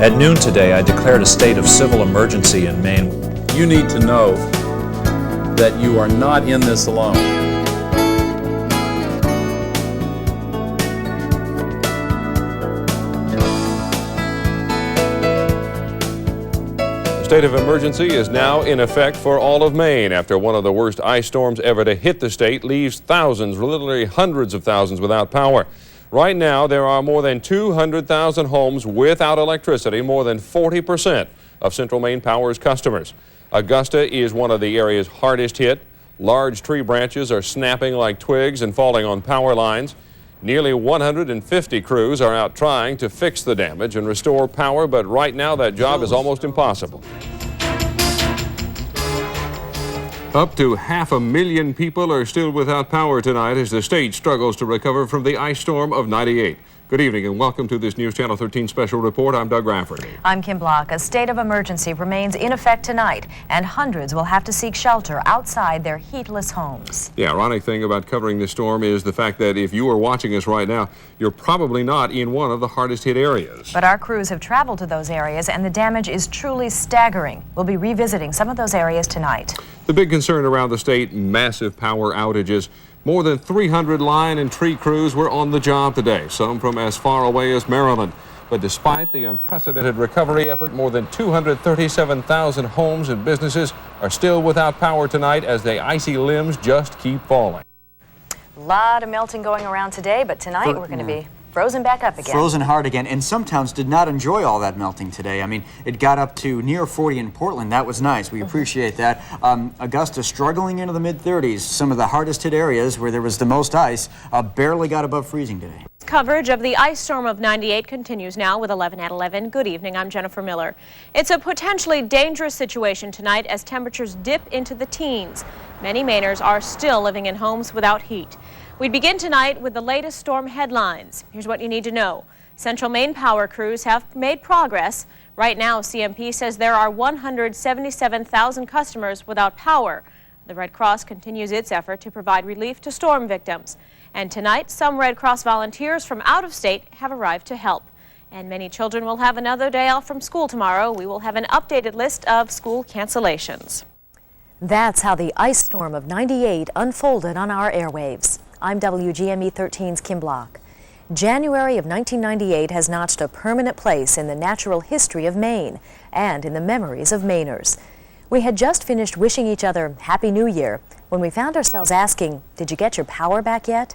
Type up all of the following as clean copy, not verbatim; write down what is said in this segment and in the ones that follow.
At noon today, I declared a state of civil emergency in Maine. You need to know that you are not in this alone. The state of emergency is now in effect for all of Maine after one of the worst ice storms ever to hit the state leaves thousands, literally hundreds of thousands without power. Right now, there are more than 200,000 homes without electricity, more than 40% of Central Maine Power's customers. Augusta is one of the area's hardest hit. Large tree branches are snapping like twigs and falling on power lines. Nearly 150 crews are out trying to fix the damage and restore power, but right now that job is almost impossible. Up to 500,000 people are still without power tonight as the state struggles to recover from the ice storm of '98. Good evening and welcome to this News Channel 13 special report. I'm Doug Rafferty. I'm Kim Block. A state of emergency remains in effect tonight, and hundreds will have to seek shelter outside their heatless homes. The ironic thing about covering this storm is the fact that if you are watching us right now, you're probably not in one of the hardest hit areas. But our crews have traveled to those areas, and the damage is truly staggering. We'll be revisiting some of those areas tonight. The big concern around the state, massive power outages. More than 300 line and tree crews were on the job today, some from as far away as Maryland. But despite the unprecedented recovery effort, more than 237,000 homes and businesses are still without power tonight as the icy limbs just keep falling. A lot of melting going around today, but tonight we're going to be frozen back up again. Frozen hard again, and some towns did not enjoy all that melting today. I mean, it got up to near 40 in Portland. That was nice. We appreciate that. Augusta struggling into the mid-30s. Some of the hardest hit areas where there was the most ice barely got above freezing today. Coverage of the ice storm of '98 continues now with 11 at 11. Good evening, I'm Jennifer Miller. It's a potentially dangerous situation tonight as temperatures dip into the teens. Many Mainers are still living in homes without heat. We begin tonight with the latest storm headlines. Here's what you need to know. Central Maine Power crews have made progress. Right now, CMP says there are 177,000 customers without power. The Red Cross continues its effort to provide relief to storm victims. And tonight, some Red Cross volunteers from out of state have arrived to help. And many children will have another day off from school tomorrow. We will have an updated list of school cancellations. That's how the ice storm of '98 unfolded on our airwaves. I'm WGME 13's Kim Block. January of 1998 has notched a permanent place in the natural history of Maine and in the memories of Mainers. We had just finished wishing each other Happy New Year when we found ourselves asking, did you get your power back yet?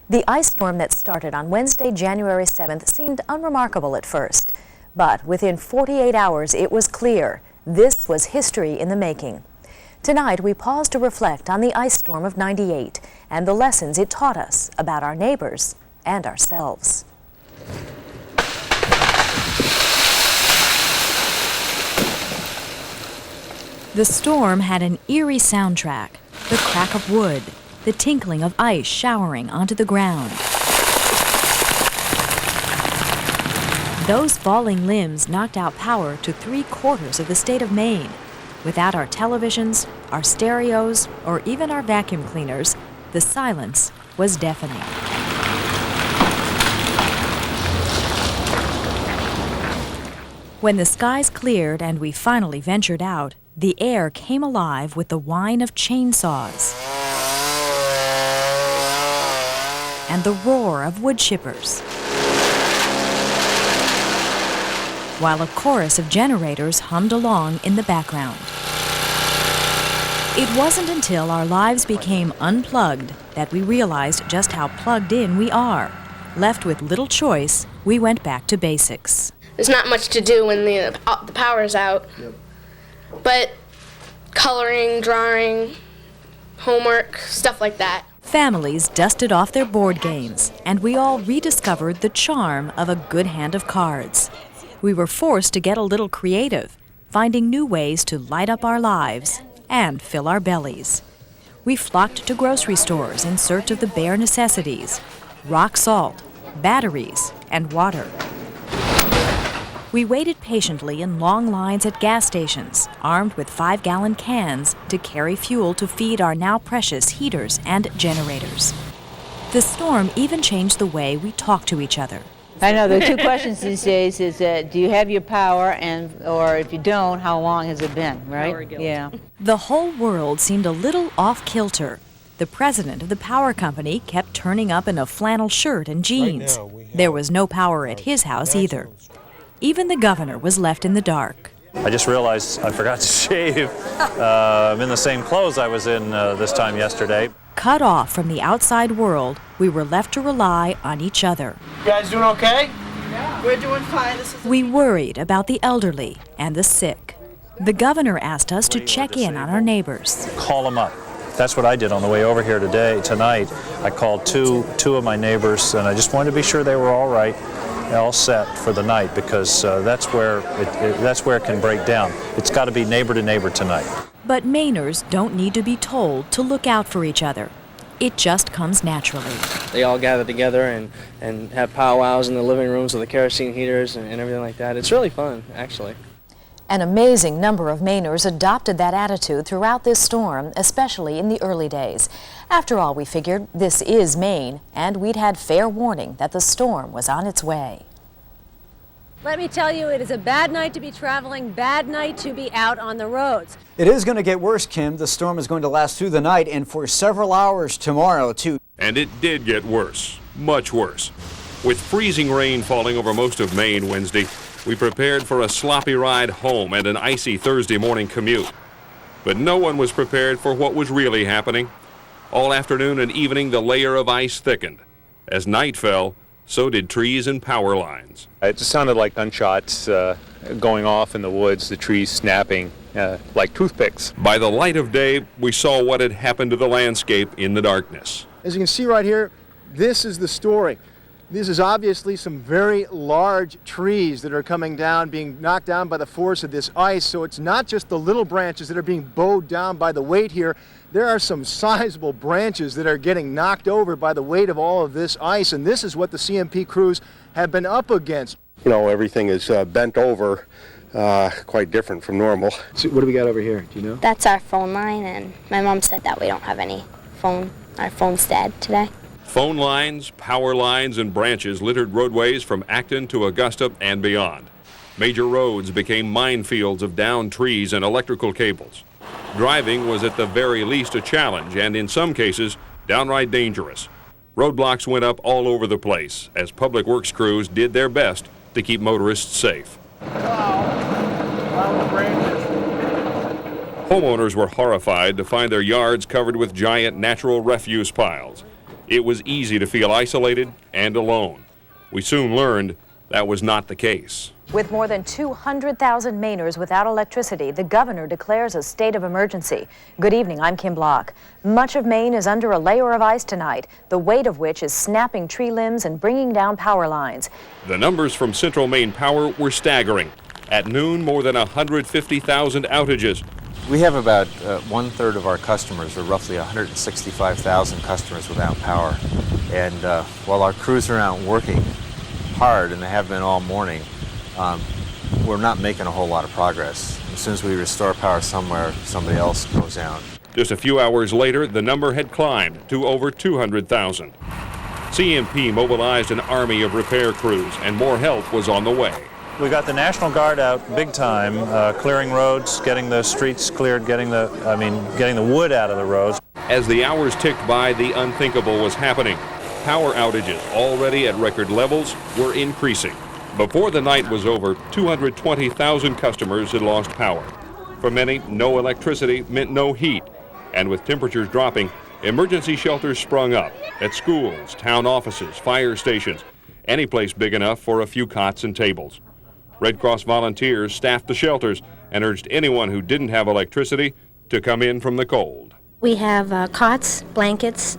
The ice storm that started on Wednesday, January 7th seemed unremarkable at first, but within 48 hours it was clear this was history in the making. Tonight, we pause to reflect on the ice storm of '98 and the lessons it taught us about our neighbors and ourselves. The storm had an eerie soundtrack, the crack of wood, the tinkling of ice showering onto the ground. Those falling limbs knocked out power to 3/4 of the state of Maine. Without our televisions, our stereos, or even our vacuum cleaners, the silence was deafening. When the skies cleared and we finally ventured out, the air came alive with the whine of chainsaws and the roar of wood chippers, while a chorus of generators hummed along in the background. It wasn't until our lives became unplugged that we realized just how plugged in we are. Left with little choice, we went back to basics. There's not much to do when the power's out. Yep. But coloring, drawing, homework, stuff like that. Families dusted off their board games, and we all rediscovered the charm of a good hand of cards. We were forced to get a little creative, finding new ways to light up our lives and fill our bellies. We flocked to grocery stores in search of the bare necessities: rock salt, batteries, and water. We waited patiently in long lines at gas stations, armed with 5-gallon cans to carry fuel to feed our now precious heaters and generators. The storm even changed the way we talk to each other. I know, there are two questions these days, is do you have your power, or if you don't, how long has it been, right? Yeah. The whole world seemed a little off-kilter. The president of the power company kept turning up in a flannel shirt and jeans. There was no power at his house either. Even the governor was left in the dark. I just realized I forgot to shave. I'm in the same clothes I was in this time yesterday. Cut off from the outside world, we were left to rely on each other. You guys doing okay? Yeah. We're doing fine. We worried about the elderly and the sick. The governor asked us to check in on our neighbors. Call them up. That's what I did on the way over here tonight. I called two of my neighbors, and I just wanted to be sure they were all right, all set for the night, because that's where it can break down. It's got to be neighbor to neighbor tonight. But Mainers don't need to be told to look out for each other. It just comes naturally. They all gather together and have powwows in the living rooms with the kerosene heaters and everything like that. It's really fun, actually. An amazing number of Mainers adopted that attitude throughout this storm, especially in the early days. After all, we figured this is Maine, and we'd had fair warning that the storm was on its way. Let me tell you, it is a bad night to be traveling, bad night to be out on the roads. It is going to get worse, Kim. The storm is going to last through the night and for several hours tomorrow, too. And it did get worse, much worse. With freezing rain falling over most of Maine Wednesday, we prepared for a sloppy ride home and an icy Thursday morning commute. But no one was prepared for what was really happening. All afternoon and evening, the layer of ice thickened. As night fell, so did trees and power lines. It just sounded like gunshots going off in the woods, the trees snapping like toothpicks. By the light of day, we saw what had happened to the landscape in the darkness. As you can see right here, this is the story. This is obviously some very large trees that are coming down, being knocked down by the force of this ice. So it's not just the little branches that are being bowed down by the weight here. There are some sizable branches that are getting knocked over by the weight of all of this ice, and this is what the CMP crews have been up against. You know, everything is bent over, quite different from normal. So what do we got over here? Do you know? That's our phone line, and my mom said that we don't have any phone. Our phone's dead today. Phone lines, power lines, and branches littered roadways from Acton to Augusta and beyond. Major roads became minefields of downed trees and electrical cables. Driving was at the very least a challenge, and in some cases, downright dangerous. Roadblocks went up all over the place as public works crews did their best to keep motorists safe. Homeowners were horrified to find their yards covered with giant natural refuse piles. It was easy to feel isolated and alone. We soon learned that was not the case. With more than 200,000 Mainers without electricity, the governor declares a state of emergency. Good evening, I'm Kim Block. Much of Maine is under a layer of ice tonight, the weight of which is snapping tree limbs and bringing down power lines. The numbers from Central Maine Power were staggering. At noon, more than 150,000 outages. We have about one-third of our customers, or roughly 165,000 customers without power. And while our crews are out working hard, and they have been all morning, we're not making a whole lot of progress. As soon as we restore power somewhere, somebody else goes down. Just a few hours later, the number had climbed to over 200,000. CMP mobilized an army of repair crews, and more help was on the way. We got the National Guard out big time, clearing roads, getting the streets cleared, getting the wood out of the roads. As the hours ticked by, the unthinkable was happening. Power outages, already at record levels, were increasing. Before the night was over, 220,000 customers had lost power. For many, no electricity meant no heat. And with temperatures dropping, emergency shelters sprung up at schools, town offices, fire stations, any place big enough for a few cots and tables. Red Cross volunteers staffed the shelters and urged anyone who didn't have electricity to come in from the cold. We have cots, blankets,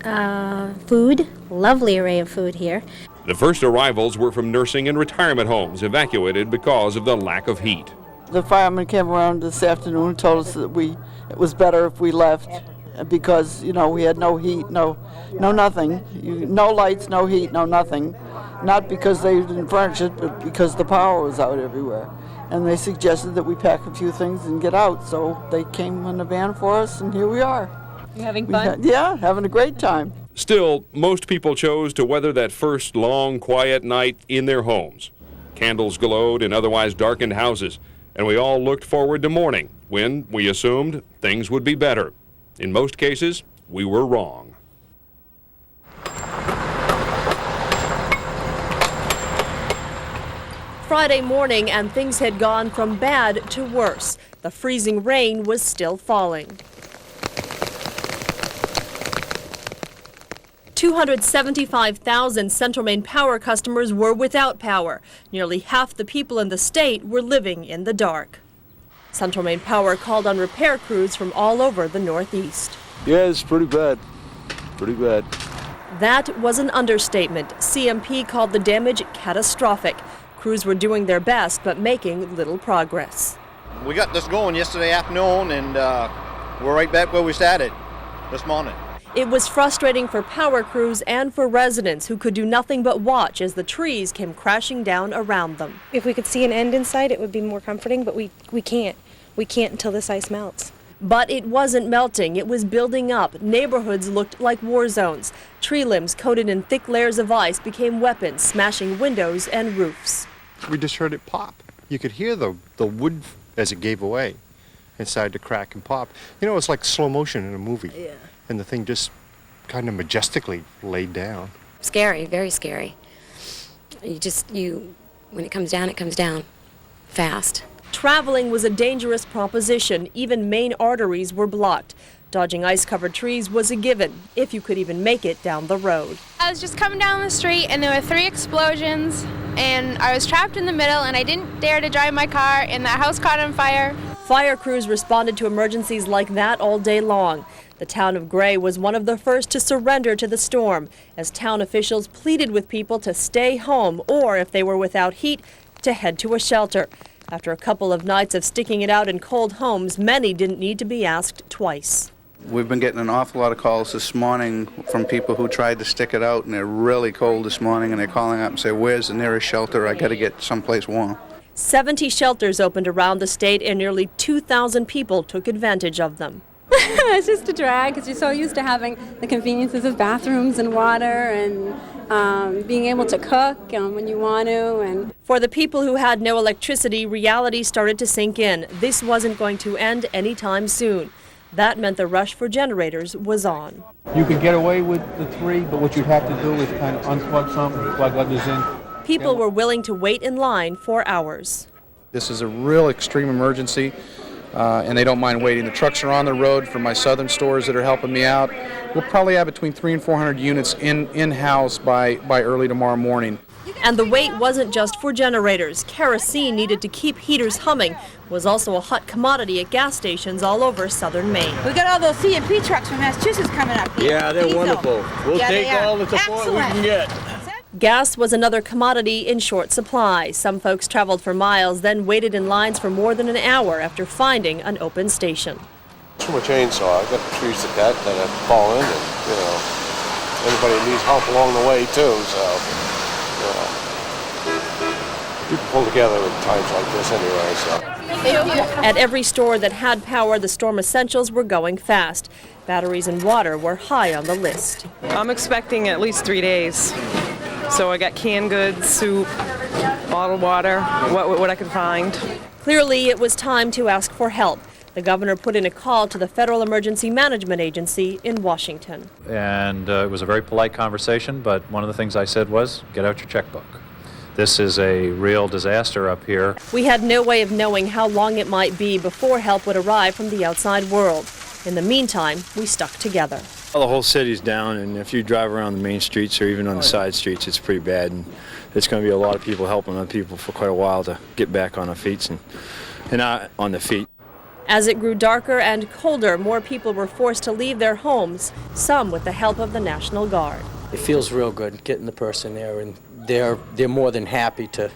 food, lovely array of food here. The first arrivals were from nursing and retirement homes evacuated because of the lack of heat. The firemen came around this afternoon and told us that it was better if we left because, you know, we had no heat, no nothing. No lights, no heat, no nothing. Not because they didn't furnish it, but because the power was out everywhere. And they suggested that we pack a few things and get out. So they came in a van for us, and here we are. You having fun? Yeah, having a great time. Still, most people chose to weather that first long, quiet night in their homes. Candles glowed in otherwise darkened houses, and we all looked forward to morning when we assumed things would be better. In most cases, we were wrong. Friday morning, and things had gone from bad to worse. The freezing rain was still falling. 275,000 Central Maine Power customers were without power. Nearly half the people in the state were living in the dark. Central Maine Power called on repair crews from all over the Northeast. Yeah, it's pretty bad. Pretty bad. That was an understatement. CMP called the damage catastrophic. Crews were doing their best, but making little progress. We got this going yesterday afternoon, and we're right back where we started this morning. It was frustrating for power crews and for residents who could do nothing but watch as the trees came crashing down around them. If we could see an end in sight, it would be more comforting, but we can't. We can't until this ice melts. But it wasn't melting, it was building up. Neighborhoods looked like war zones. Tree limbs coated in thick layers of ice became weapons, smashing windows and roofs. We just heard it pop. You could hear the wood as it gave away. It started to crack and pop. You know, it's like slow motion in a movie. Yeah. And the thing just kind of majestically laid down. Scary, very scary. When it comes down fast. Traveling was a dangerous proposition. Even main arteries were blocked. Dodging ice-covered trees was a given, if you could even make it down the road. I was just coming down the street and there were 3 explosions and I was trapped in the middle and I didn't dare to drive my car and the house caught on fire. Fire crews responded to emergencies like that all day long. The town of Gray was one of the first to surrender to the storm, as town officials pleaded with people to stay home or, if they were without heat, to head to a shelter. After a couple of nights of sticking it out in cold homes, many didn't need to be asked twice. We've been getting an awful lot of calls this morning from people who tried to stick it out and they're really cold this morning and they're calling up and say, where's the nearest shelter? I got to get someplace warm. 70 shelters opened around the state and nearly 2,000 people took advantage of them. It's just a drag because you're so used to having the conveniences of bathrooms and water and being able to cook when you want to. And for the people who had no electricity, reality started to sink in. This wasn't going to end anytime soon. That meant the rush for generators was on. You could get away with the 3, but what you'd have to do is kind of unplug some, plug others in. People were willing to wait in line for hours. This is a real extreme emergency, and they don't mind waiting. The trucks are on the road for my southern stores that are helping me out. We'll probably have between 300 and 400 units in-house by early tomorrow morning. And the wait wasn't just for generators. Kerosene needed to keep heaters humming was also a hot commodity at gas stations all over southern Maine. We got all those CMP trucks from Massachusetts coming up here. Yeah, they're wonderful. We'll take all the support we can get. Gas was another commodity in short supply. Some folks traveled for miles, then waited in lines for more than an hour after finding an open station. From a chainsaw, I've got trees to cut that have fallen, and anybody needs help along the way too. So people pull together at times like this anyway. So. At every store that had power, the storm essentials were going fast. Batteries and water were high on the list. I'm expecting at least 3 days. So I got canned goods, soup, bottled water, what I could find. Clearly, it was time to ask for help. The governor put in a call to the Federal Emergency Management Agency in Washington. And it was a very polite conversation, but one of the things I said was, get out your checkbook. This is a real disaster up here. We had no way of knowing how long it might be before help would arrive from the outside world. In the meantime, we stuck together. Well, the whole city's down, and if you drive around the main streets or even on the side streets, it's pretty bad. And there's going to be a lot of people helping other people for quite a while to get back on their feet and not on their feet. As it grew darker and colder, more people were forced to leave their homes, some with the help of the National Guard. It feels real good getting the person there, and they're more than happy to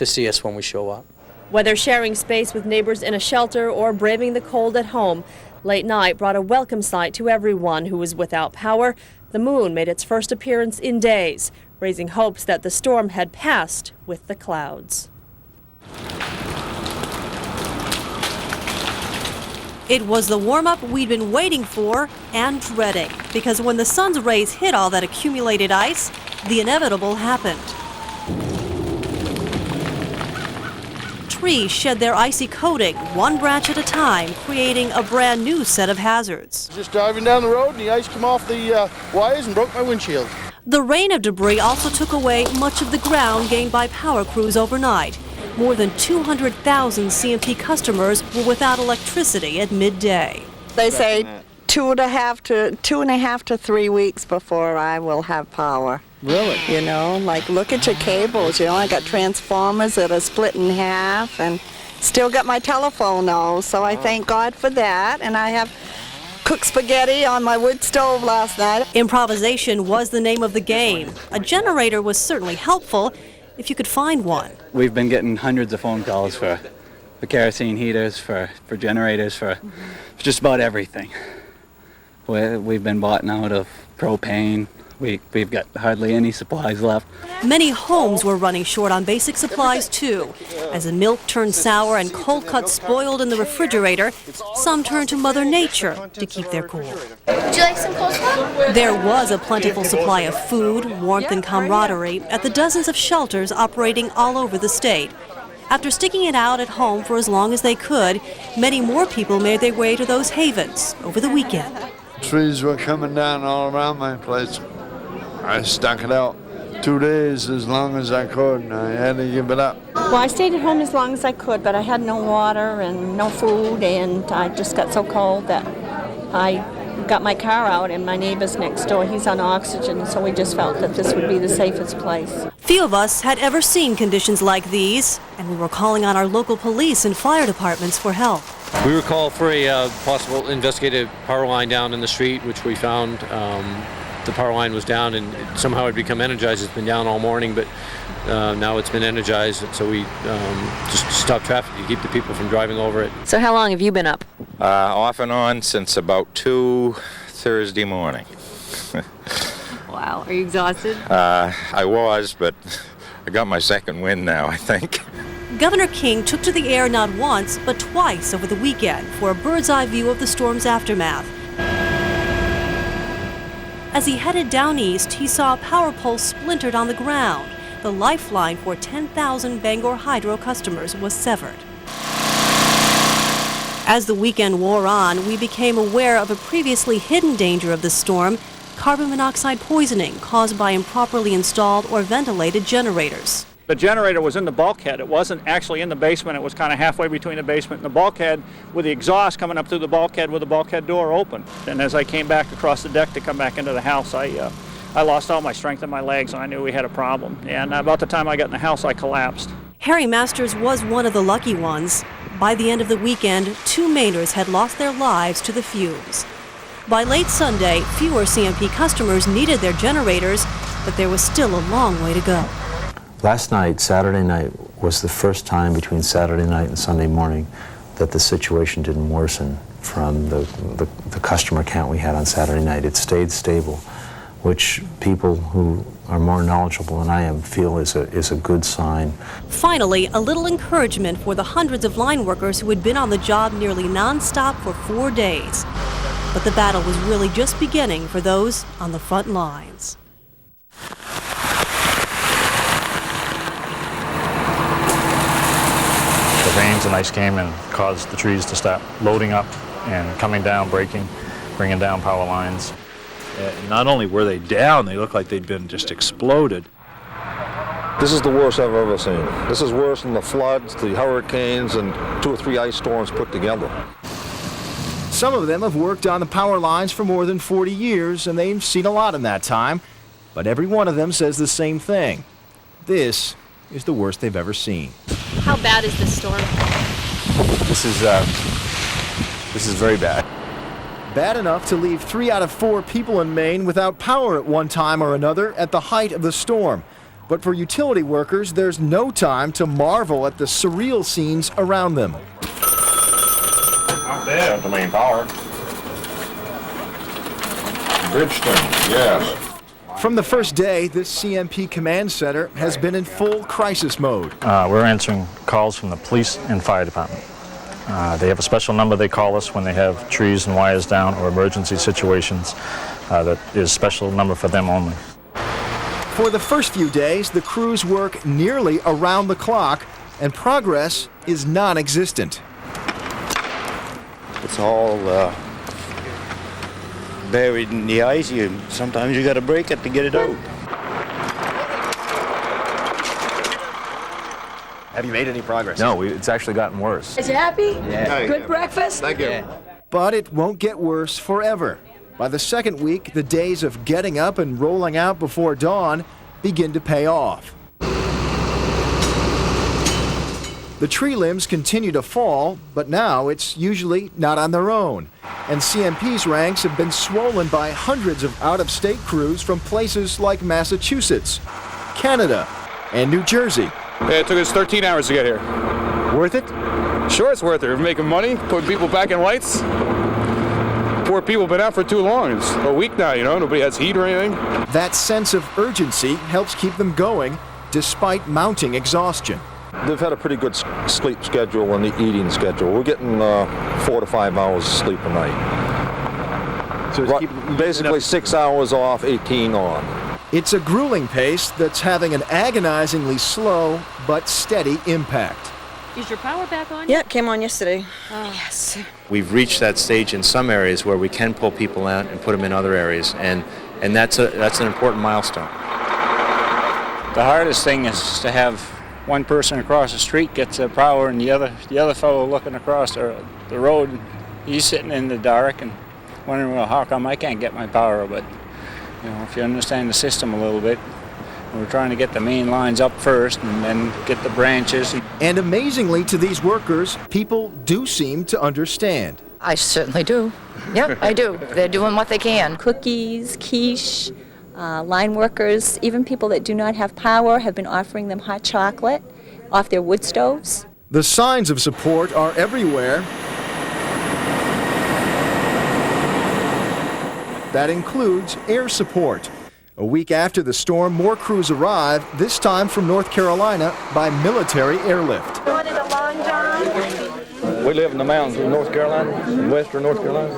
see us when we show up. Whether sharing space with neighbors in a shelter or braving the cold at home, late night brought a welcome sight to everyone who was without power. The moon made its first appearance in days, raising hopes that the storm had passed with the clouds. It was the warm-up we'd been waiting for and dreading, because when the sun's rays hit all that accumulated ice, the inevitable happened. Trees shed their icy coating, one branch at a time, creating a brand new set of hazards. Just driving down the road and the ice came off the wires and broke my windshield. The rain of debris also took away much of the ground gained by power crews overnight. More than 200,000 CMP customers were without electricity at midday. They say 2.5 to 3 weeks before I will have power. Really? You know, like look at your cables. You know, I got transformers that are split in half, and still got my telephone though. So I thank God for that. And I have cooked spaghetti on my wood stove last night. Improvisation was the name of the game. A generator was certainly helpful if you could find one. We've been getting hundreds of phone calls for kerosene heaters, for generators, for just about everything. We've been bought out of propane. We've got hardly any supplies left. Many homes were running short on basic supplies too. As the milk turned sour and cold cuts spoiled in the refrigerator, some turned to Mother Nature to keep their cool. Would you like some coleslaw? There was a plentiful supply of food, warmth, and camaraderie at the dozens of shelters operating all over the state. After sticking it out at home for as long as they could, many more people made their way to those havens over the weekend. Trees were coming down all around my place. I stuck it out 2 days as long as I could, and I had to give it up. Well, I stayed at home as long as I could, but I had no water and no food, and I just got so cold that I got my car out, and my neighbor's next door, he's on oxygen, so we just felt that this would be the safest place. Few of us had ever seen conditions like these, and we were calling on our local police and fire departments for help. We were called for a possible investigative power line down in the street, which we found. The power line was down and somehow it had become energized. It's been down all morning, but now it's been energized, so we just stopped traffic to keep the people from driving over it. So how long have you been up? Off and on since about 2 Thursday morning. Wow, are you exhausted? I was, but I got my second wind now, I think. Governor King took to the air not once, but twice over the weekend for a bird's-eye view of the storm's aftermath. As he headed down east, he saw a power pole splintered on the ground. The lifeline for 10,000 Bangor Hydro customers was severed. As the weekend wore on, we became aware of a previously hidden danger of the storm, carbon monoxide poisoning caused by improperly installed or ventilated generators. The generator was in the bulkhead. It wasn't actually in the basement. It was kind of halfway between the basement and the bulkhead, with the exhaust coming up through the bulkhead with the bulkhead door open. And as I came back across the deck to come back into the house, I lost all my strength in my legs, and I knew we had a problem. And about the time I got in the house, I collapsed. Harry Masters was one of the lucky ones. By the end of the weekend, 2 Mainers had lost their lives to the fumes. By late Sunday, fewer CMP customers needed their generators, but there was still a long way to go. Last night, Saturday night, was the first time between Saturday night and Sunday morning that the situation didn't worsen from the customer count we had on Saturday night. It stayed stable, which people who are more knowledgeable than I am feel is a good sign. Finally, a little encouragement for the hundreds of line workers who had been on the job nearly nonstop for 4 days. But the battle was really just beginning for those on the front lines. The rains and ice came and caused the trees to stop loading up and coming down, breaking, bringing down power lines. Not only were they down, they looked like they'd been just exploded. This is the worst I've ever seen. This is worse than the floods, the hurricanes, and 2 or 3 ice storms put together. Some of them have worked on the power lines for more than 40 years, and they've seen a lot in that time. But every one of them says the same thing. This is the worst they've ever seen. How bad is this storm? This is very bad. Bad enough to leave 3 out of 4 people in Maine without power at one time or another at the height of the storm. But for utility workers, there's no time to marvel at the surreal scenes around them. Not bad. The main power. Bridgeton, yes. From the first day, this CMP command center has been in full crisis mode. We're answering calls from the police and fire department. They have a special number they call us when they have trees and wires down or emergency situations. That is a special number for them only. For the first few days, the crews work nearly around the clock, and progress is non-existent. It's all buried in the ice. Sometimes you got to break it to get it out. Have you made any progress? No, it's actually gotten worse. Is you happy? Yeah. Good breakfast? Thank you. But it won't get worse forever. By the second week, the days of getting up and rolling out before dawn begin to pay off. The tree limbs continue to fall, but now it's usually not on their own. And CMP's ranks have been swollen by hundreds of out-of-state crews from places like Massachusetts, Canada, and New Jersey. Yeah, it took us 13 hours to get here. Worth it? Sure, it's worth it. We're making money, putting people back in lights. Poor people have been out for too long. It's a week now, nobody has heat or anything. That sense of urgency helps keep them going despite mounting exhaustion. They've had a pretty good sleep schedule and the eating schedule. We're getting 4 to 5 hours of sleep a night. So it's basically 6 hours off, 18 on. It's a grueling pace that's having an agonizingly slow but steady impact. Is your power back on? Yeah, it came on yesterday. Oh. Yes. We've reached that stage in some areas where we can pull people out and put them in other areas, and that's an important milestone. The hardest thing is to have one person across the street gets the power, and the other fellow looking across the road, he's sitting in the dark and wondering, well, how come I can't get my power? But if you understand the system a little bit, we're trying to get the main lines up first and then get the branches. And amazingly to these workers, people do seem to understand. I certainly do. Yeah, I do. They're doing what they can. Cookies, quiche, line workers, even people that do not have power have been offering them hot chocolate off their wood stoves. The signs of support are everywhere. That includes air support. A week after the storm, more crews arrive, this time from North Carolina by military airlift. Wanted a long john? We live in the mountains of North Carolina, in western North Carolina,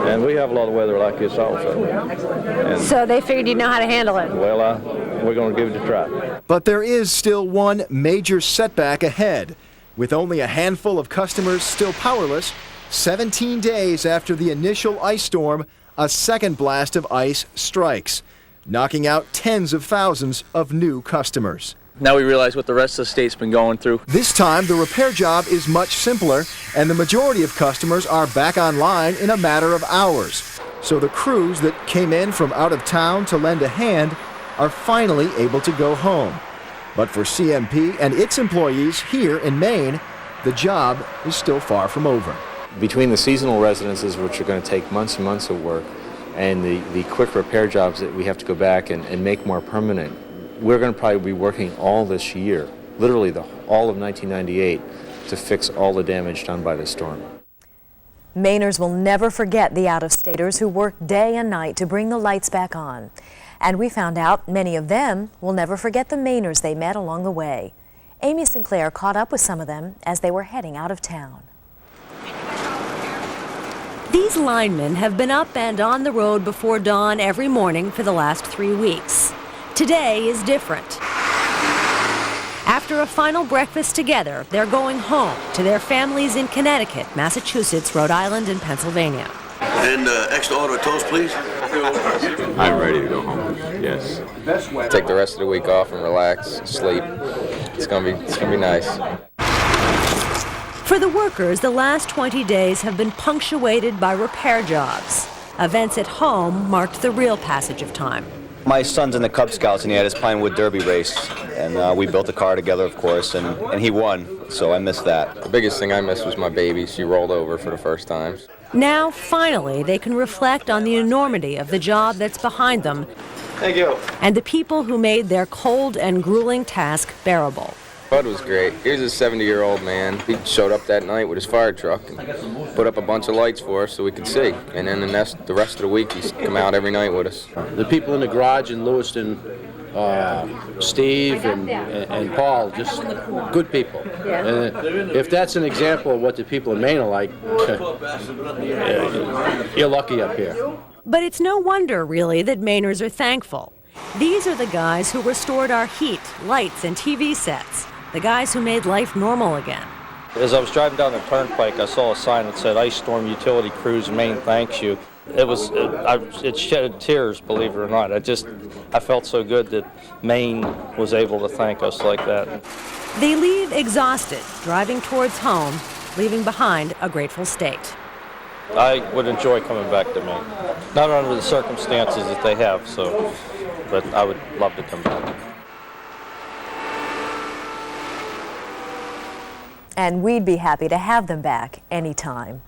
and we have a lot of weather like this also. And So they figured you'd know how to handle it. well, we're going to give it a try. But there is still one major setback ahead. With only a handful of customers still powerless, 17 days after the initial ice storm, a second blast of ice strikes, knocking out tens of thousands of new customers. Now we realize what the rest of the state's been going through. This time, the repair job is much simpler, and the majority of customers are back online in a matter of hours. So the crews that came in from out of town to lend a hand are finally able to go home. But for CMP and its employees here in Maine, the job is still far from over. Between the seasonal residences, which are going to take months and months of work, and the quick repair jobs that we have to go back and make more permanent, we're going to probably be working all this year, literally all of 1998, to fix all the damage done by the storm. Mainers will never forget the out-of-staters who worked day and night to bring the lights back on. And we found out many of them will never forget the Mainers they met along the way. Amy Sinclair caught up with some of them as they were heading out of town. These linemen have been up and on the road before dawn every morning for the last 3 weeks. Today is different. After a final breakfast together, they're going home to their families in Connecticut, Massachusetts, Rhode Island, and Pennsylvania. And extra order of toast, please. I'm ready to go home. Yes. Take the rest of the week off and relax, sleep. It's gonna be nice. For the workers, the last 20 days have been punctuated by repair jobs. Events at home marked the real passage of time. My son's in the Cub Scouts and he had his Pine Wood Derby race. And we built a car together, of course, and he won, so I missed that. The biggest thing I missed was my baby. She rolled over for the first time. Now, finally, they can reflect on the enormity of the job that's behind them. Thank you. And the people who made their cold and grueling task bearable. Bud was great. He was a 70-year-old man. He showed up that night with his fire truck and put up a bunch of lights for us so we could see. And then the rest of the week, he's come out every night with us. The people in the garage in Lewiston Steve and Paul, just good people. And if that's an example of what the people in Maine are like, you're lucky up here. But it's no wonder, really, that Mainers are thankful. These are the guys who restored our heat, lights, and TV sets. The guys who made life normal again. As I was driving down the turnpike, I saw a sign that said, "Ice Storm Utility Crews, Maine thanks you." It shed tears, believe it or not. I felt so good that Maine was able to thank us like that. They leave exhausted, driving towards home, leaving behind a grateful state. I would enjoy coming back to Maine. Not under the circumstances that they have, but I would love to come back. And we'd be happy to have them back anytime.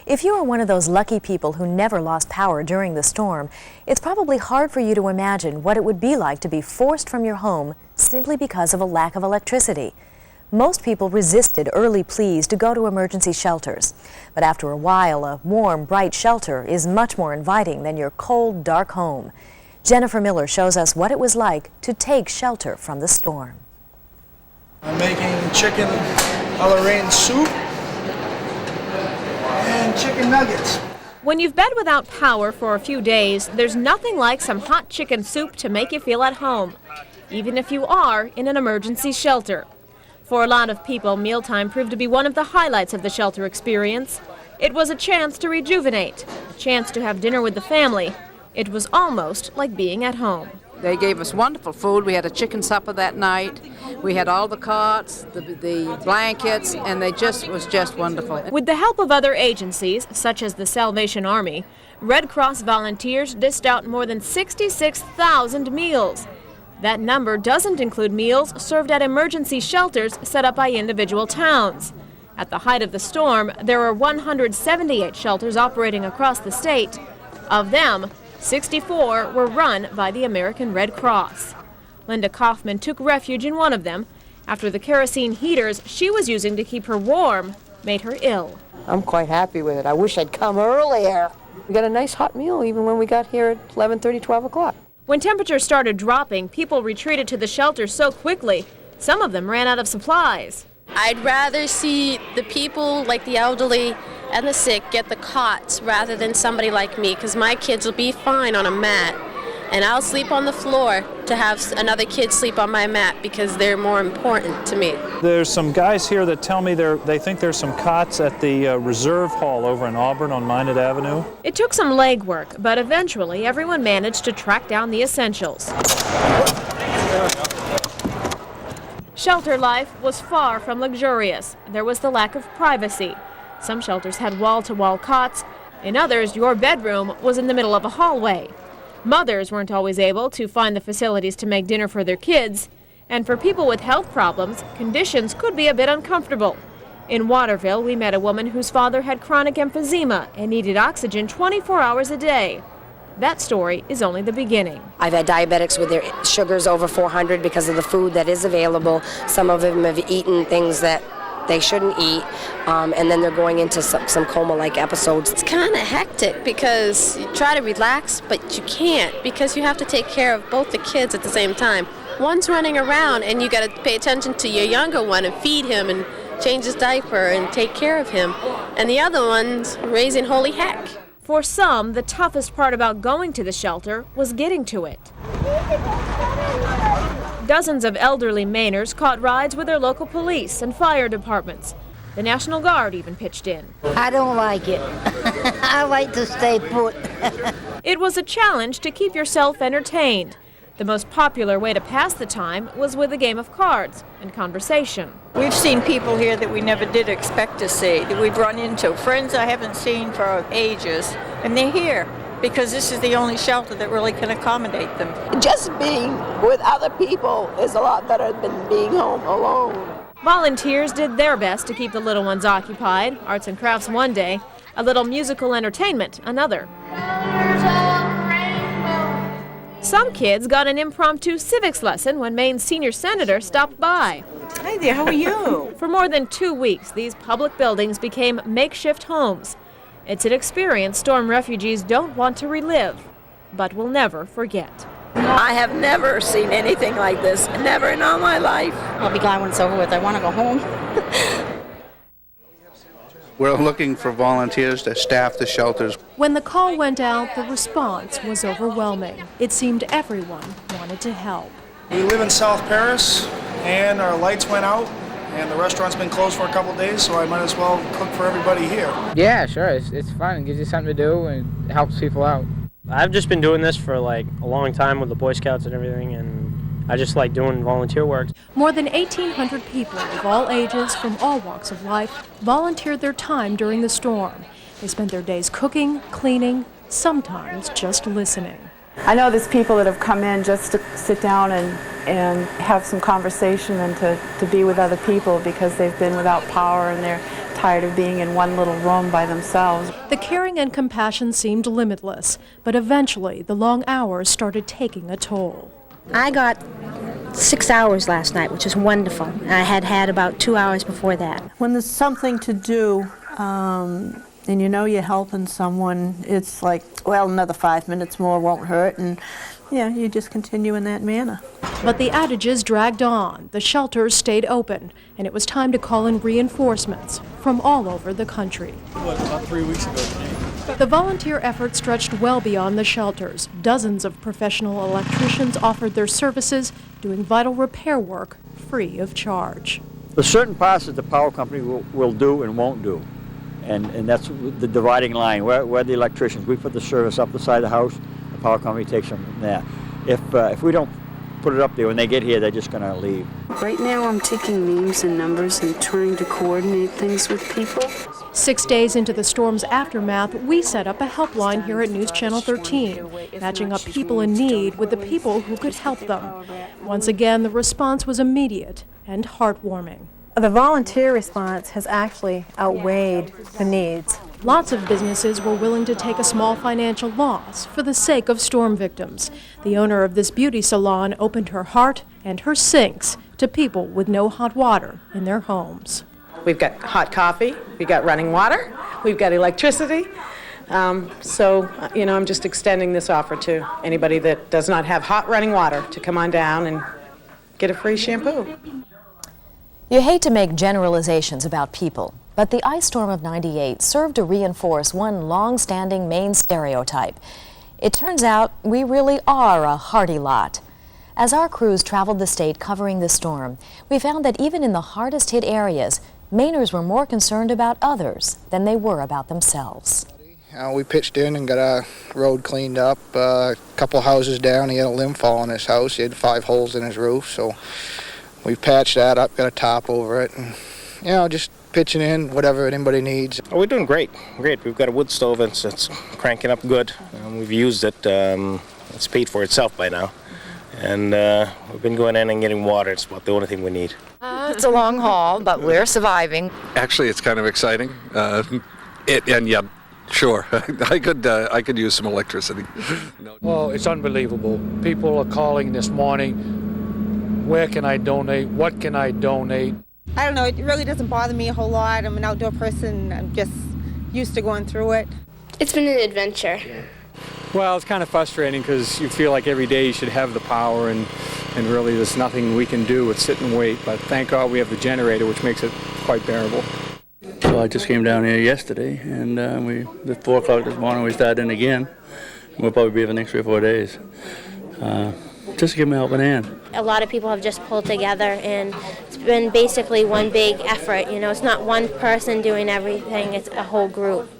If you are one of those lucky people who never lost power during the storm, it's probably hard for you to imagine what it would be like to be forced from your home simply because of a lack of electricity. Most people resisted early pleas to go to emergency shelters, but after a while, a warm, bright shelter is much more inviting than your cold, dark home. Jennifer Miller shows us what it was like to take shelter from the storm. I'm making chicken a la reine soup and chicken nuggets. When you've been without power for a few days, there's nothing like some hot chicken soup to make you feel at home, even if you are in an emergency shelter. For a lot of people, mealtime proved to be one of the highlights of the shelter experience. It was a chance to rejuvenate, a chance to have dinner with the family. It was almost like being at home. They gave us wonderful food. We had a chicken supper that night. We had all the cots, the blankets, and was just wonderful. With the help of other agencies, such as the Salvation Army, Red Cross volunteers dished out more than 66,000 meals. That number doesn't include meals served at emergency shelters set up by individual towns. At the height of the storm, there were 178 shelters operating across the state. Of them, 64 were run by the American Red Cross. Linda Kaufman took refuge in one of them after the kerosene heaters she was using to keep her warm made her ill. I'm quite happy with it. I wish I'd come earlier. We got a nice hot meal even when we got here at 11:30, 12 o'clock. When temperatures started dropping, people retreated to the shelters so quickly, some of them ran out of supplies. I'd rather see the people like the elderly and the sick get the cots rather than somebody like me, because my kids will be fine on a mat and I'll sleep on the floor to have another kid sleep on my mat because they're more important to me. There's some guys here that tell me they think there's some cots at the Reserve Hall over in Auburn on Minot Avenue. It took some legwork, but eventually everyone managed to track down the essentials. Shelter life was far from luxurious. There was the lack of privacy. Some shelters had wall-to-wall cots. In others, your bedroom was in the middle of a hallway. Mothers weren't always able to find the facilities to make dinner for their kids. And for people with health problems, conditions could be a bit uncomfortable. In Waterville, we met a woman whose father had chronic emphysema and needed oxygen 24 hours a day. That story is only the beginning. I've had diabetics with their sugars over 400 because of the food that is available. Some of them have eaten things that they shouldn't eat, and then they're going into some coma-like episodes. It's kind of hectic because you try to relax, but you can't because you have to take care of both the kids at the same time. One's running around and you got to pay attention to your younger one and feed him and change his diaper and take care of him, and the other one's raising holy heck. For some, the toughest part about going to the shelter was getting to it. Dozens of elderly Mainers caught rides with their local police and fire departments. The National Guard even pitched in. I don't like it. I like to stay put. It was a challenge to keep yourself entertained. The most popular way to pass the time was with a game of cards and conversation. We've seen people here that we never did expect to see, that we've run into. Friends I haven't seen for ages, and they're here because this is the only shelter that really can accommodate them. Just being with other people is a lot better than being home alone. Volunteers did their best to keep the little ones occupied. Arts and crafts one day, a little musical entertainment another. Some kids got an impromptu civics lesson when Maine's senior senator stopped by. Hi there, how are you? For more than 2 weeks, these public buildings became makeshift homes. It's an experience storm refugees don't want to relive, but will never forget. I have never seen anything like this, never in all my life. I'll be glad when it's over with. I want to go home. We're looking for volunteers to staff the shelters. When the call went out, the response was overwhelming. It seemed everyone wanted to help. We live in South Paris, and our lights went out, and the restaurant's been closed for a couple of days, so I might as well cook for everybody here. Yeah, sure. It's fun. It gives you something to do and it helps people out. I've just been doing this for like a long time with the Boy Scouts and everything, and I just like doing volunteer work. More than 1,800 people of all ages from all walks of life volunteered their time during the storm. They spent their days cooking, cleaning, sometimes just listening. I know there's people that have come in just to sit down and have some conversation and to be with other people because they've been without power and they're tired of being in one little room by themselves. The caring and compassion seemed limitless, but eventually the long hours started taking a toll. I got 6 hours last night, which is wonderful. I had about 2 hours before that. When there's something to do, and you know you're helping someone, it's like, well, another 5 minutes more won't hurt, and yeah, you just continue in that manner. But the outages dragged on, the shelters stayed open, and it was time to call in reinforcements from all over the country. About 3 weeks ago today. The volunteer effort stretched well beyond the shelters. Dozens of professional electricians offered their services, doing vital repair work free of charge. There's certain parts that the power company will do and won't do. And that's the dividing line. We're the electricians. We put the service up the side of the house. The power company takes them from there. If we don't put it up there, when they get here, they're just going to leave. Right now I'm taking names and numbers and trying to coordinate things with people. 6 days into the storm's aftermath, we set up a helpline here at News Channel 13, matching up people in need with the people who could help them. Once again, the response was immediate and heartwarming. The volunteer response has actually outweighed the needs. Lots of businesses were willing to take a small financial loss for the sake of storm victims. The owner of this beauty salon opened her heart and her sinks to people with no hot water in their homes. We've got hot coffee, we've got running water, we've got electricity. So, I'm just extending this offer to anybody that does not have hot running water to come on down and get a free shampoo. You hate to make generalizations about people, but the ice storm of '98 served to reinforce one long-standing Maine stereotype. It turns out we really are a hardy lot. As our crews traveled the state covering the storm, we found that even in the hardest hit areas, Mainers were more concerned about others than they were about themselves. We pitched in and got our road cleaned up. A couple houses down, he had a limb fall on his house. He had 5 holes in his roof, so we patched that up, got a top over it, and just pitching in whatever anybody needs. Oh, we're doing great. We've got a wood stove and it's cranking up good. We've used it. It's paid for itself by now. And we've been going in and getting water. It's about the only thing we need. It's a long haul, but we're surviving. Actually, it's kind of exciting. Yeah, sure. I could use some electricity. Well, it's unbelievable. People are calling this morning. Where can I donate? What can I donate? I don't know. It really doesn't bother me a whole lot. I'm an outdoor person. I'm just used to going through it. It's been an adventure. Well, it's kind of frustrating because you feel like every day you should have the power and really there's nothing we can do but sit and wait. But thank God we have the generator, which makes it quite bearable. So I just came down here yesterday, and at 4 o'clock this morning we started in again. We'll probably be here for the next 3 or 4 days. Just to give me a helping hand. A lot of people have just pulled together, and it's been basically one big effort. It's not one person doing everything, it's a whole group.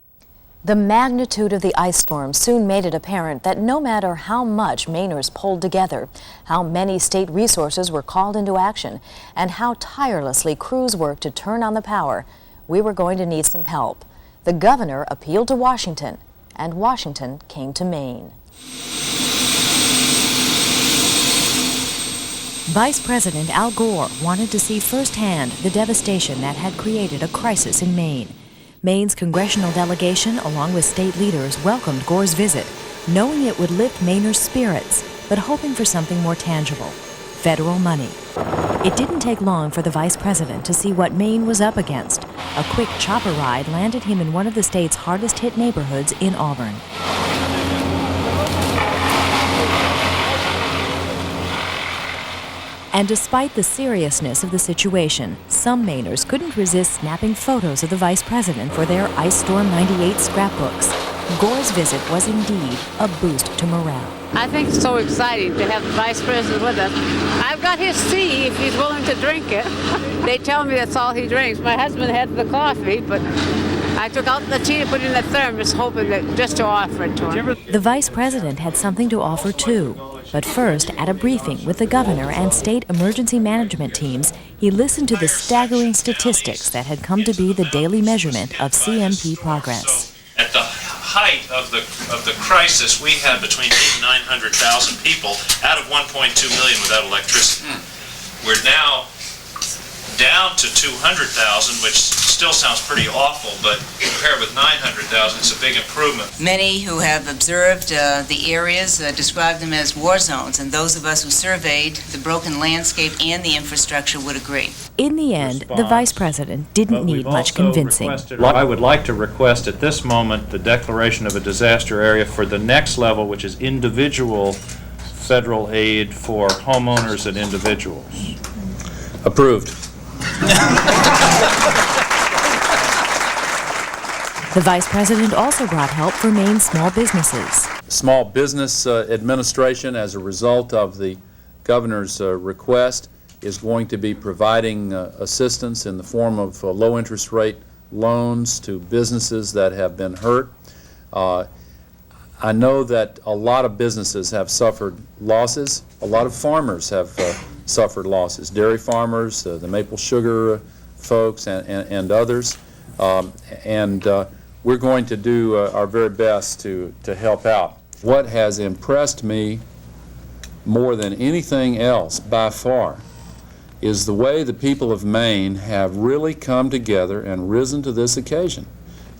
The magnitude of the ice storm soon made it apparent that no matter how much Mainers pulled together, how many state resources were called into action, and how tirelessly crews worked to turn on the power, we were going to need some help. The governor appealed to Washington, and Washington came to Maine. Vice President Al Gore wanted to see firsthand the devastation that had created a crisis in Maine. Maine's congressional delegation, along with state leaders, welcomed Gore's visit, knowing it would lift Mainers' spirits, but hoping for something more tangible: federal money. It didn't take long for the vice president to see what Maine was up against. A quick chopper ride landed him in one of the state's hardest-hit neighborhoods in Auburn. And despite the seriousness of the situation, some Mainers couldn't resist snapping photos of the Vice President for their Ice Storm 98 scrapbooks. Gore's visit was indeed a boost to morale. I think it's so exciting to have the Vice President with us. I've got his tea if he's willing to drink it. They tell me that's all he drinks. My husband had the coffee, but I took out the tea and put it in the thermos, hoping that just to offer it to him. The Vice President had something to offer too. But first, at a briefing with the governor and state emergency management teams, he listened to the staggering statistics that had come to be the daily measurement of CMP progress. At the height of the crisis, we had between 800,000 and 900,000 people out of 1.2 million without electricity. We're now down to 200,000, which still sounds pretty awful, but compared with 900,000, it's a big improvement. Many who have observed the areas describe them as war zones, and those of us who surveyed the broken landscape and the infrastructure would agree. In the end, the Vice President didn't need much convincing. I would like to request at this moment the declaration of a disaster area for the next level, which is individual federal aid for homeowners and individuals. Approved. The Vice President also brought help for Maine's small businesses. Small Business Administration, as a result of the governor's request, is going to be providing assistance in the form of low interest rate loans to businesses that have been hurt. I know that a lot of businesses have suffered losses. A lot of farmers have suffered losses. Dairy farmers, the maple sugar folks, and others. We're going to do our very best to help out. What has impressed me more than anything else by far is the way the people of Maine have really come together and risen to this occasion.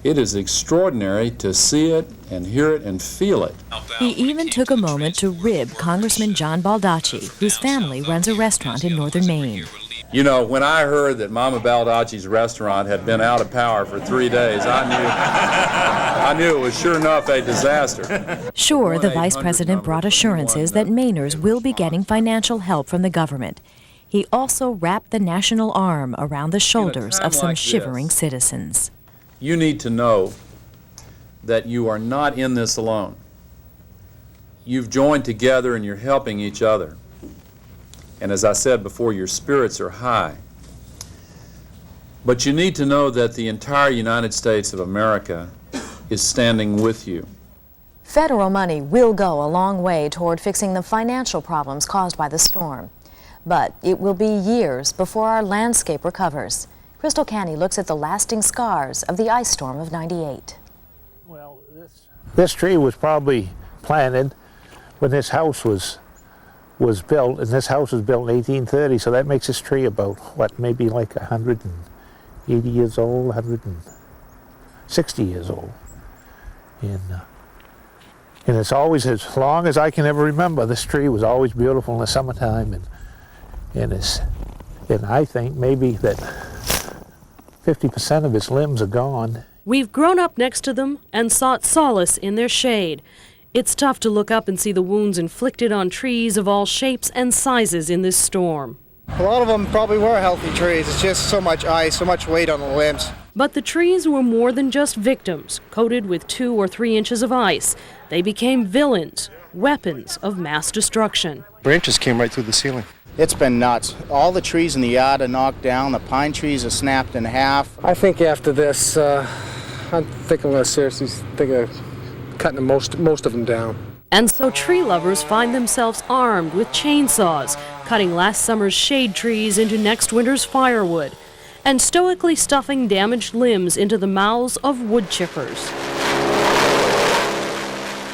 It is extraordinary to see it and hear it and feel it. He even took a moment to rib Congressman John Baldacci, whose family runs a restaurant in northern Maine. You know, when I heard that Mama Baldacci's restaurant had been out of power for 3 days, I knew it was sure enough a disaster. Sure, the Vice President brought assurances that Mainers will be getting financial help from the government. He also wrapped the national arm around the shoulders of some shivering citizens. You need to know that you are not in this alone. You've joined together and you're helping each other. And as I said before, your spirits are high. But you need to know that the entire United States of America is standing with you. Federal money will go a long way toward fixing the financial problems caused by the storm. But it will be years before our landscape recovers. Crystal Canny looks at the lasting scars of the ice storm of '98. Well, this tree was probably planted when this house was built, and this house was built in 1830, so that makes this tree about, what, maybe like 180 years old, 160 years old. And it's always, as long as I can ever remember, this tree was always beautiful in the summertime, and I think maybe that 50% of its limbs are gone. We've grown up next to them and sought solace in their shade. It's tough to look up and see the wounds inflicted on trees of all shapes and sizes in this storm. A lot of them probably were healthy trees. It's just so much ice, so much weight on the limbs. But the trees were more than just victims, coated with 2 or 3 inches of ice. They became villains, weapons of mass destruction. Branches came right through the ceiling. It's been nuts. All the trees in the yard are knocked down. The pine trees are snapped in half. I think after this, I think I'm going to seriously think of cutting most of them down. And so tree lovers find themselves armed with chainsaws, cutting last summer's shade trees into next winter's firewood, and stoically stuffing damaged limbs into the mouths of wood chippers.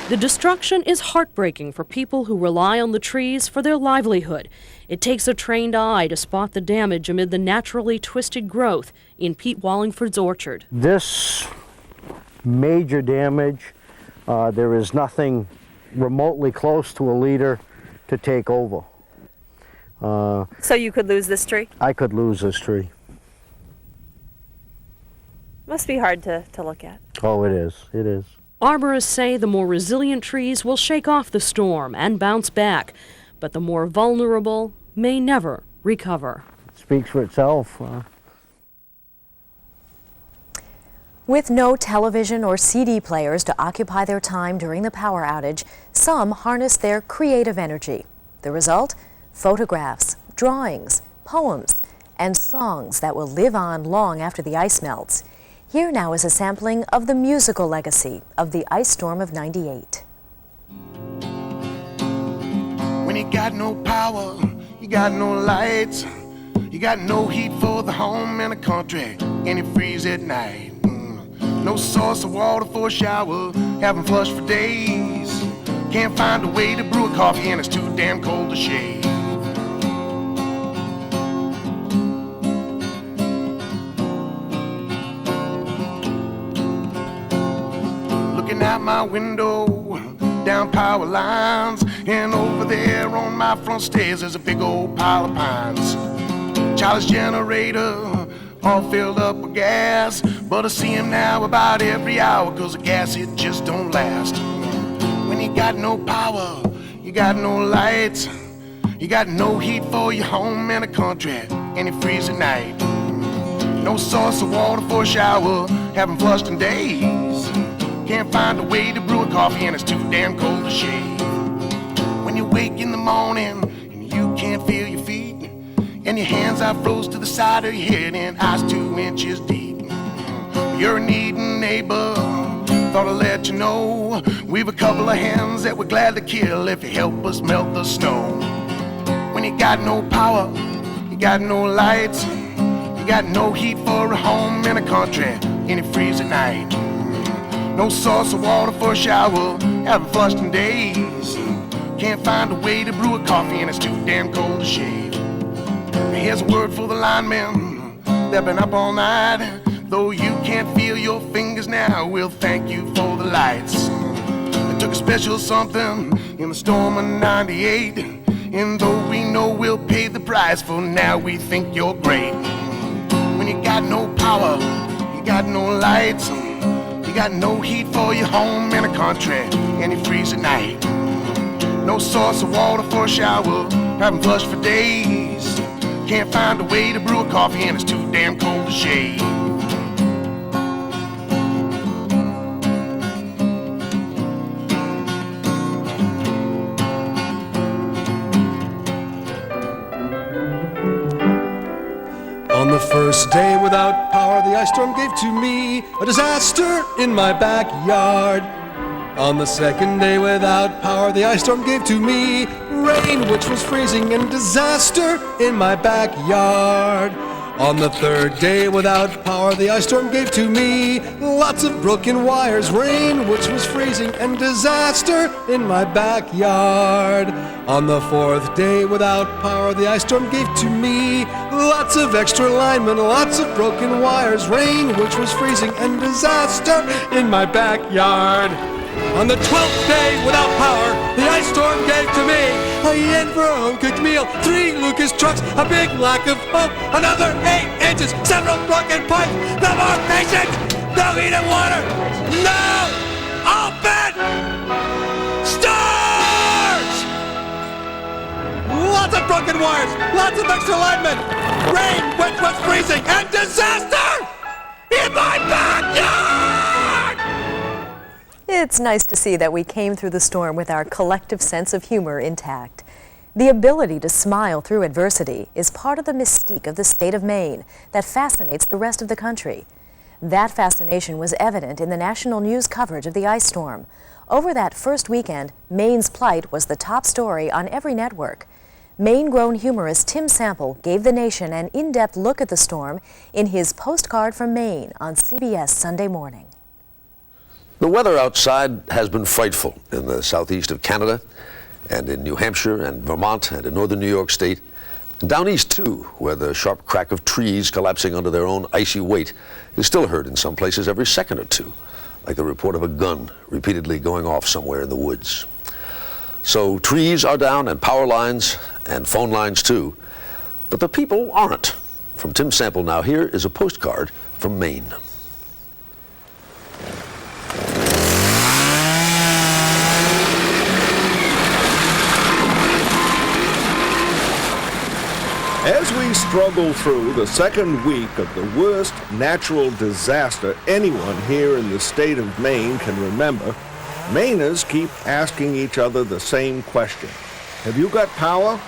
The destruction is heartbreaking for people who rely on the trees for their livelihood. It takes a trained eye to spot the damage amid the naturally twisted growth in Pete Wallingford's orchard. This major damage, there is nothing remotely close to a leader to take over. So you could lose this tree? I could lose this tree. Must be hard to look at. Oh, it is. It is. Arborists say the more resilient trees will shake off the storm and bounce back, but the more vulnerable may never recover. It speaks for itself. With no television or CD players to occupy their time during the power outage, some harness their creative energy. The result? Photographs, drawings, poems, and songs that will live on long after the ice melts. Here now is a sampling of the musical legacy of the ice storm of '98. When you got no power, you got no lights, you got no heat for the home and the country, and you freeze at night. No source of water for a shower, haven't flushed for days. Can't find a way to brew a coffee and it's too damn cold to shave. Looking out my window, down power lines, and over there on my front stairs there's a big old pile of pines. Childish generator, all filled up with gas, but I see him now about every hour, cause the gas, it just don't last. When you got no power, you got no lights, you got no heat for your home and the country, and you freeze at night. No source of water for a shower, haven't flushed in days. Can't find a way to brew a coffee and it's too damn cold to shave. When you wake in the morning and you can't feel your feet, and your hands are froze to the side of your head and eyes 2 inches deep. You're a needing neighbor, thought I'd let you know we've a couple of hands that we're glad to kill if you help us melt the snow. When you got no power, you got no lights, you got no heat for a home and a country, and you freeze at night. No source of water for a shower, haven't flushed in days. Can't find a way to brew a coffee and it's too damn cold to shave. Here's a word for the linemen, they've been up all night. Though you can't feel your fingers now, we'll thank you for the lights. It took a special something in the storm of '98, and though we know we'll pay the price for now, we think you're great. When you got no power, you got no lights, you got no heat for your home and a country, and you freeze at night. No source of water for a shower, haven't flushed for days. Can't find a way to brew a coffee and it's too damn cold to shave. On the first day without power, the ice storm gave to me a disaster in my backyard. On the second day without power, the ice storm gave to me rain, which was freezing, and disaster in my backyard. On the third day without power, the ice storm gave to me lots of broken wires, rain, which was freezing, and disaster in my backyard. On the fourth day without power, the ice storm gave to me lots of extra linemen, lots of broken wires, rain, which was freezing, and disaster in my backyard. On the 12th day without power, the ice storm gave to me a yen for a home-cooked meal, 3 Lucas trucks, a big lack of hope, another 8 inches, several broken pipes, no more patience, no heated water, no open stores! Lots of broken wires, lots of extra linemen, rain which was freezing, and disaster in my backyard! It's nice to see that we came through the storm with our collective sense of humor intact. The ability to smile through adversity is part of the mystique of the state of Maine that fascinates the rest of the country. That fascination was evident in the national news coverage of the ice storm. Over that first weekend, Maine's plight was the top story on every network. Maine-grown humorist Tim Sample gave the nation an in-depth look at the storm in his Postcard from Maine on CBS Sunday morning. The weather outside has been frightful in the southeast of Canada and in New Hampshire and Vermont and in northern New York State. And down east, too, where the sharp crack of trees collapsing under their own icy weight is still heard in some places every second or two, like the report of a gun repeatedly going off somewhere in the woods. So trees are down and power lines and phone lines, too. But the people aren't. From Tim Sample now, here is a postcard from Maine. As we struggle through the second week of the worst natural disaster anyone here in the state of Maine can remember, Mainers keep asking each other the same question. Have you got power?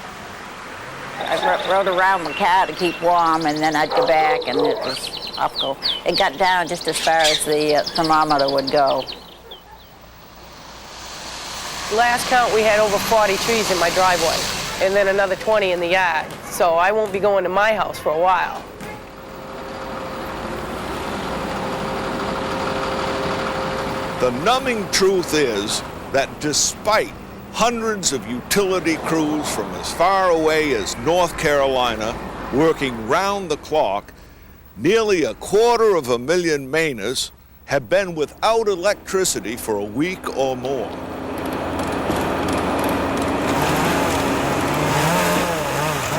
I rode around with cat to keep warm, and then I'd go back, and it was awful. It got down just as far as the thermometer would go. Last count, we had over 40 trees in my driveway, and then another 20 in the yard. So I won't be going to my house for a while. The numbing truth is that despite hundreds of utility crews from as far away as North Carolina working round the clock, nearly 250,000 Mainers have been without electricity for a week or more.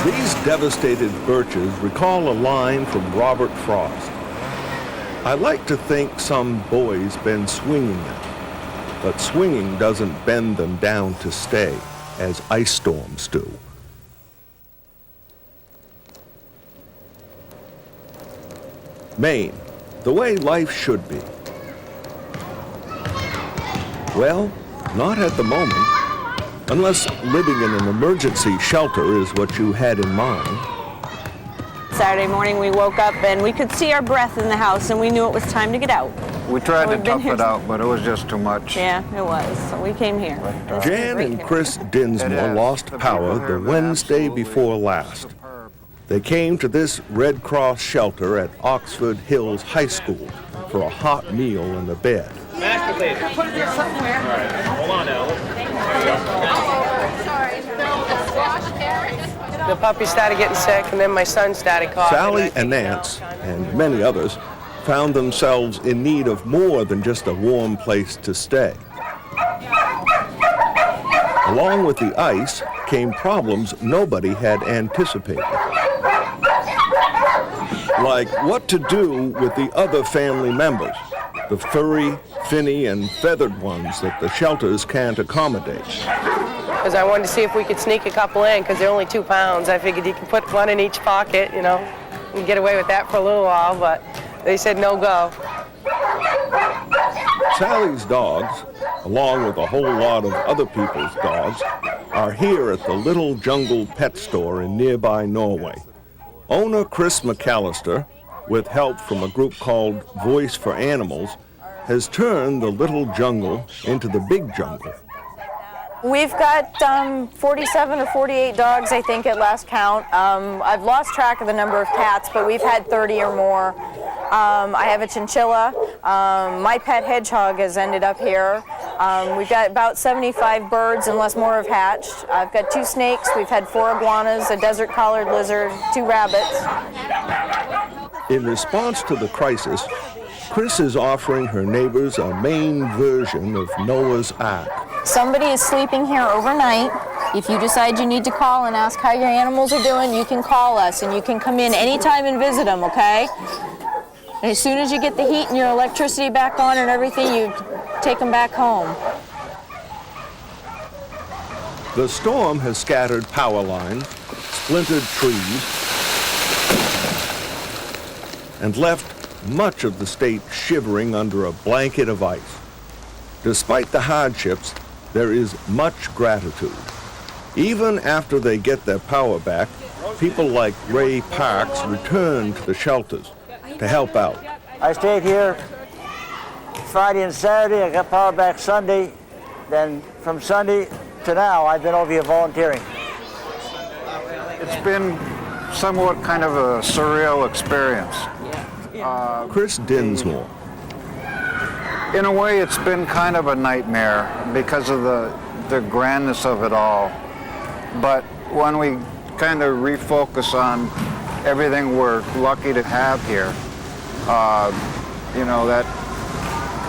These devastated birches recall a line from Robert Frost. I like to think some boy's been swinging them, but swinging doesn't bend them down to stay, as ice storms do. Maine, the way life should be. Well, not at the moment. Unless living in an emergency shelter is what you had in mind. Saturday morning we woke up and we could see our breath in the house and we knew it was time to get out. We tried to tough it out, but it was just too much. Yeah, it was. So we came here. Jan and Chris Dinsmore lost power the Wednesday before last. They came to this Red Cross shelter at Oxford Hills High School for a hot meal and a bed. Mashed potatoes. Put it there somewhere. All right, hold on now. The puppy started getting sick, and then my son started coughing. Sally and Nance, and many others, found themselves in need of more than just a warm place to stay. Along with the ice came problems nobody had anticipated. Like what to do with the other family members, the furry, finny, and feathered ones that the shelters can't accommodate. Because I wanted to see if we could sneak a couple in, because they're only 2 pounds. I figured you could put one in each pocket, you know, and get away with that for a little while, but they said no go. Sally's dogs, along with a whole lot of other people's dogs, are here at the Little Jungle Pet Store in nearby Norway. Owner Chris McAllister, with help from a group called Voice for Animals, has turned the Little Jungle into the Big Jungle. We've got 47 or 48 dogs, I think, at last count. I've lost track of the number of cats, but we've had 30 or more. I have a chinchilla. My pet hedgehog has ended up here. We've got about 75 birds, unless more have hatched. I've got 2 snakes. We've had 4 iguanas, a desert collared lizard, 2 rabbits. In response to the crisis, Chris is offering her neighbors a Maine version of Noah's Ark. Somebody is sleeping here overnight. If you decide you need to call and ask how your animals are doing, you can call us and you can come in anytime and visit them, okay? And as soon as you get the heat and your electricity back on and everything, you take them back home. The storm has scattered power lines, splintered trees, and left much of the state shivering under a blanket of ice. Despite the hardships, there is much gratitude. Even after they get their power back, people like Ray Parks return to the shelters to help out. I stayed here Friday and Saturday. I got power back Sunday. Then from Sunday to now, I've been over here volunteering. It's been somewhat kind of a surreal experience. Chris Dinsmore. In a way, it's been kind of a nightmare because of the grandness of it all. But when we kind of refocus on everything we're lucky to have here, you know, that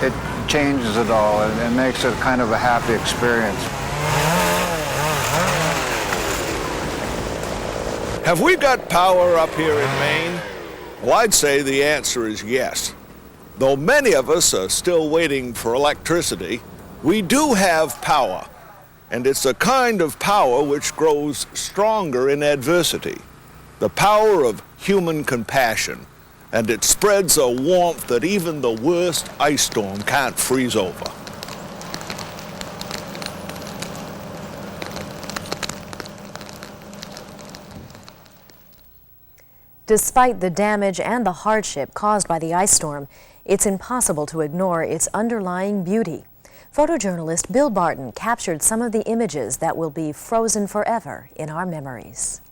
it changes it all and makes it kind of a happy experience. Have we got power up here in Maine? Well, I'd say the answer is yes. Though many of us are still waiting for electricity, we do have power. And it's a kind of power which grows stronger in adversity. the power of human compassion, and it spreads a warmth that even the worst ice storm can't freeze over. Despite the damage and the hardship caused by the ice storm, it's impossible to ignore its underlying beauty. Photojournalist Bill Barton captured some of the images that will be frozen forever in our memories.